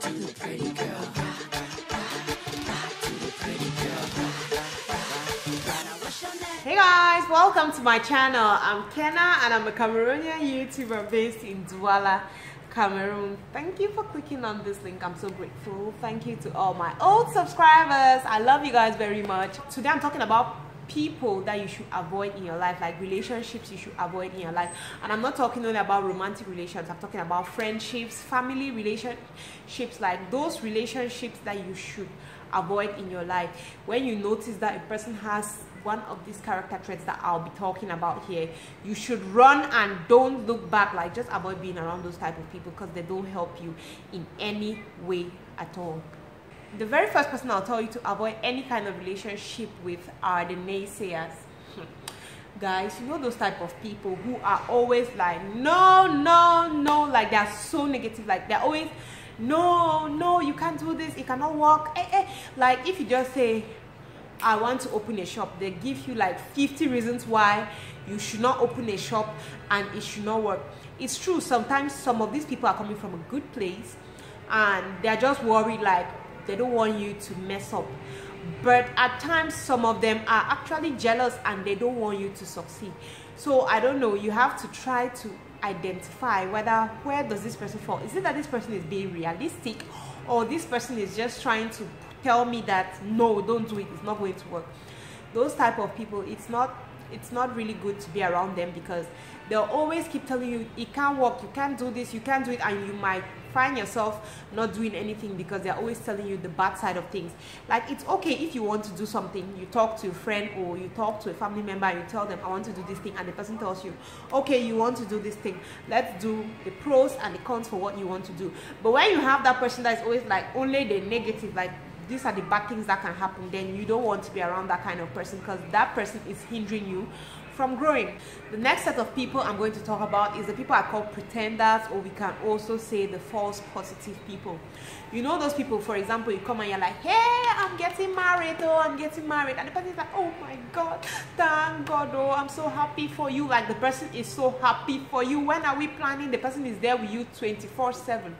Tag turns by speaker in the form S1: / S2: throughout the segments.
S1: To the pretty girl. Hey guys, welcome to my channel. I'm Kenna and I'm a Cameroonian YouTuber based in Douala, Cameroon. Thank you for clicking on this link. I'm so grateful. Thank you to all my old subscribers. I love you guys very much. Today I'm talking about people that you should avoid in your life, like relationships you should avoid in your life. And I'm not talking only about romantic relations. I'm talking about friendships, family relationships, like those relationships that you should avoid in your life. When you notice that a person has one of these character traits that I'll be talking about here, you should run and don't look back. Like, just avoid being around those type of people because they don't help you in any way at all. The very first person I'll tell you to avoid any kind of relationship with are the naysayers. Guys, you know those type of people who are always like, no, like they're so negative, like they're always, no, you can't do this, it cannot work. Like if you just say, I want to open a shop, they give you like 50 reasons why you should not open a shop and it should not work. It's true, sometimes some of these people are coming from a good place and they're just worried, like they don't want you to mess up. But at times some of them are actually jealous and they don't want you to succeed. So I don't know, you have to try to identify where does this person fall. Is it that this person is being realistic, or this person is just trying to tell me that no, don't do it, it's not going to work? Those type of people, it's not really good to be around them, because they'll always keep telling you it can't work, you can't do this, you can't do it, and you might find yourself not doing anything because they're always telling you the bad side of things. Like, it's okay if you want to do something, you talk to a friend or you talk to a family member and you tell them, I want to do this thing, and the person tells you, okay, you want to do this thing, let's do the pros and the cons for what you want to do. But when you have that person that is always like only the negative, like these are the bad things that can happen, then you don't want to be around that kind of person, because that person is hindering you from growing. The next set of people I'm going to talk about is the people I call pretenders, or we can also say the false positive people. You know those people, for example, you come and you're like, hey, I'm getting married, oh, I'm getting married, and the person is like, oh my God, thank God, oh, I'm so happy for you. Like, the person is so happy for you. When are we planning? The person is there with you 24/7,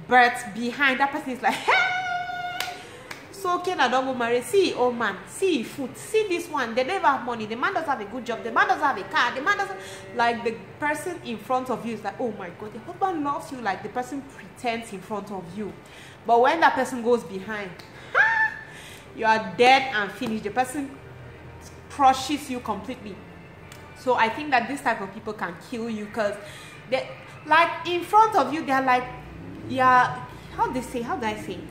S1: but behind, that person is like, hey, so okay, I don't go marry. See, oh man, see food, see this one, they never have money, the man doesn't have a good job, the man doesn't have a car, the man doesn't, like, the person in front of you is like, oh my God, the husband loves you. Like, the person pretends in front of you, but when that person goes behind, you are dead and finished. The person crushes you completely. So I think that this type of people can kill you, because they, like, in front of you, they're like, yeah, how do I say it?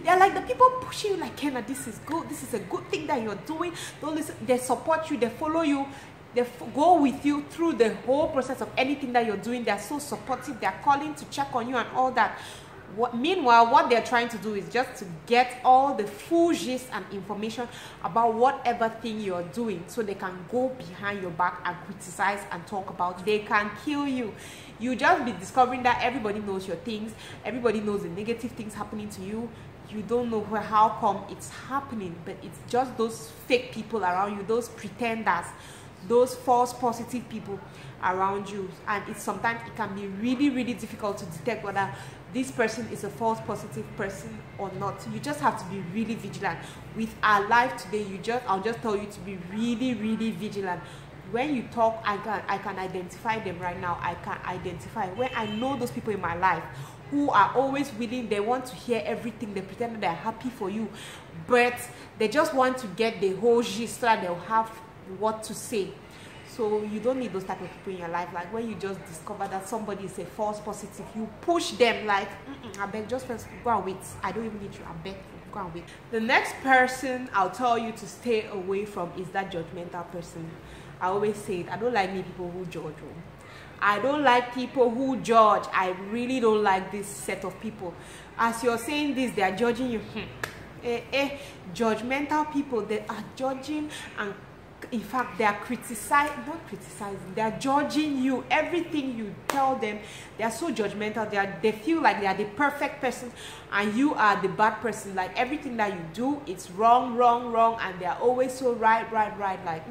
S1: They're like the people pushing you, like, Kenna, this is good, this is a good thing that you're doing. Don't listen. They support you, they follow you, they go with you through the whole process of anything that you're doing. They're so supportive, they're calling to check on you and all that. Meanwhile, what they're trying to do is just to get all the full gist and information about whatever thing you're doing, so they can go behind your back and criticize and talk about. They can kill you. You just be discovering that everybody knows your things, everybody knows the negative things happening to you. You don't know how come it's happening, but it's just those fake people around you, those pretenders, those false positive people around you. And it's sometimes it can be really difficult to detect whether this person is a false positive person or not. You just have to be really vigilant. With our life today, I'll just tell you to be really vigilant. When you talk, I can identify them right now. I can identify when I know those people in my life who are always willing, they want to hear everything, they pretend that they're happy for you, but they just want to get the whole gist so that they'll have what to say. So you don't need those type of people in your life. Like, when you just discover that somebody is a false positive, you push them like, I beg, just first go and wait. I don't even need you, I beg, go and wait. The next person I'll tell you to stay away from is that judgmental person. I always say it, I don't like people who judge. I don't like people who judge. I really don't like this set of people. As you're saying this, they are judging you. Judgmental people, they are judging, and in fact, they are not criticizing, they are judging you. Everything you tell them, they are so judgmental. They feel like they are the perfect person and you are the bad person. Like, everything that you do, it's wrong, and they are always so right. Like,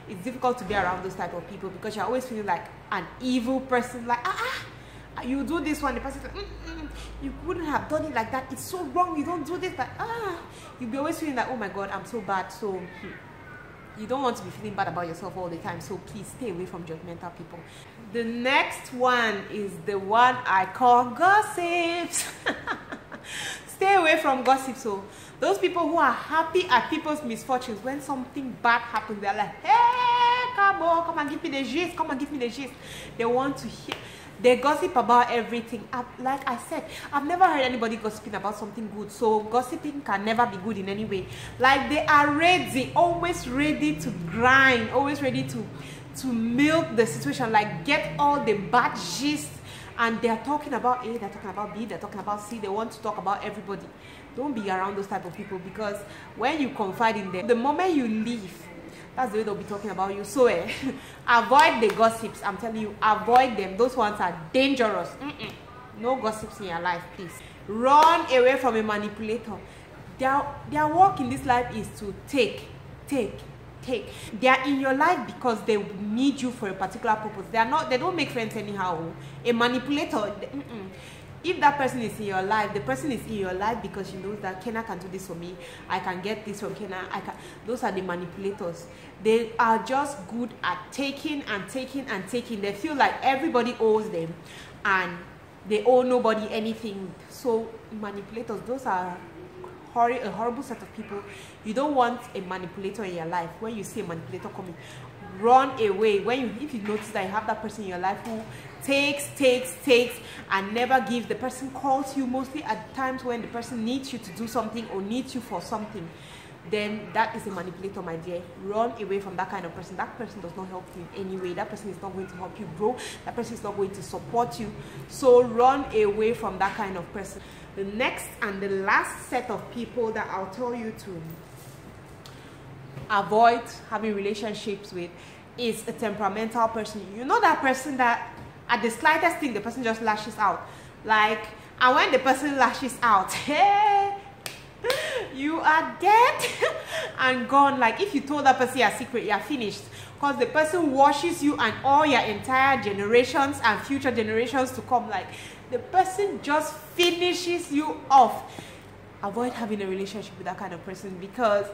S1: it's difficult to be around those type of people, because you're always feeling like an evil person, like, You do this one, the person like, you wouldn't have done it like that, it's so wrong, you don't do this, but you'll be always feeling like, oh my god, I'm so bad. So you don't want to be feeling bad about yourself all the time, so please stay away from judgmental people. The next one is the one I call gossips. Stay away from gossips. So those people who are happy at people's misfortunes, when something bad happens, they're like, hey, come and give me the gist, come and give me the gist. They want to hear. They gossip about everything. Like I said, I've never heard anybody gossiping about something good. So gossiping can never be good in any way. Like they are ready, always ready to grind, always ready to milk the situation, like get all the bad gist. And they're talking about A, they're talking about B, they're talking about C. They want to talk about everybody. Don't be around those type of people, because when you confide in them, the moment you leave, that's the way they'll be talking about you. So avoid the gossips. I'm telling you, avoid them. Those ones are dangerous. No gossips in your life, please. Run away from a manipulator. Their work in this life is to take. They are in your life because they need you for a particular purpose. They don't make friends anyhow. A manipulator, if that person is in your life, the person is in your life because she knows that Kenna can do this for me, I can get this from Kenna. Those are the manipulators. They are just good at taking and taking and taking. They feel like everybody owes them and they owe nobody anything. So manipulators, those are a horrible set of people. You don't want a manipulator in your life. When you see a manipulator coming, run away. If you notice that you have that person in your life who takes and never gives, the person calls you mostly at times when the person needs you to do something or needs you for something, then that is a manipulator, my dear. Run away from that kind of person. That person does not help you in any way. That person is not going to help you grow. That person is not going to support you. So run away from that kind of person. The next and the last set of people that I'll tell you to avoid having relationships with is a temperamental person. You know that person that at the slightest thing, the person just lashes out. And when the person lashes out, hey, you are dead and gone. Like if you told that person your secret, you're finished. Because the person washes you and all your entire generations and future generations to come. Like the person just finishes you off. Avoid having a relationship with that kind of person, because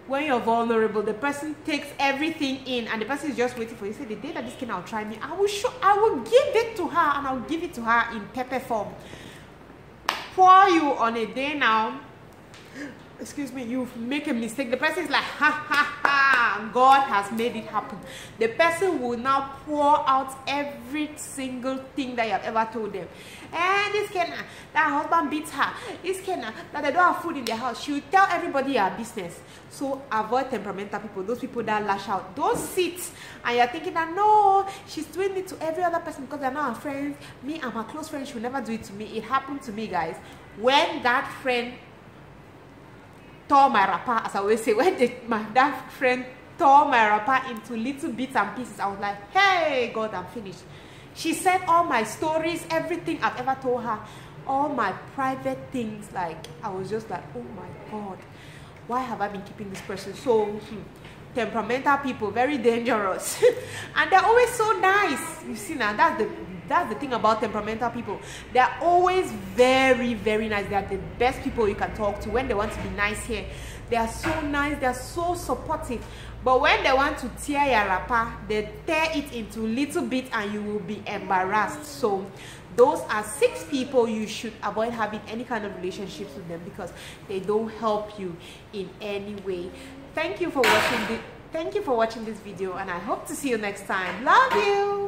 S1: when you're vulnerable, the person takes everything in and the person is just waiting for you. Say, the day that this can, I'll try me, I will give it to her, and I'll give it to her in pepper form. Pour you on a day now, excuse me, you make a mistake, the person is like, God has made it happen. The person will now pour out every single thing that you have ever told them. And this Kenna, that husband beats her. This Kenna, that they don't have food in their house. She will tell everybody your business. So avoid temperamental people, those people that lash out. Don't sit and you're thinking that no, she's doing it to every other person because they're not her friends. Me, I'm her close friend, she will never do it to me. It happened to me, guys. When that friend tore my wrapper, as I always say, when that friend tore my wrapper into little bits and pieces, I was like, hey, God, I'm finished. She said all my stories, everything I've ever told her, all my private things. Like, I was just like, oh my God, why have I been keeping this person? So, temperamental people, very dangerous. And they're always so nice. You see now, that's the thing about temperamental people. They're always very, very nice. They are the best people you can talk to when they want to be nice here. They are so nice, they are so supportive. But when they want to tear your wrapper, they tear it into little bits and you will be embarrassed. So those are 6 people you should avoid having any kind of relationships with them, because they don't help you in any way. Thank you for watching this video, and I hope to see you next time. Love you.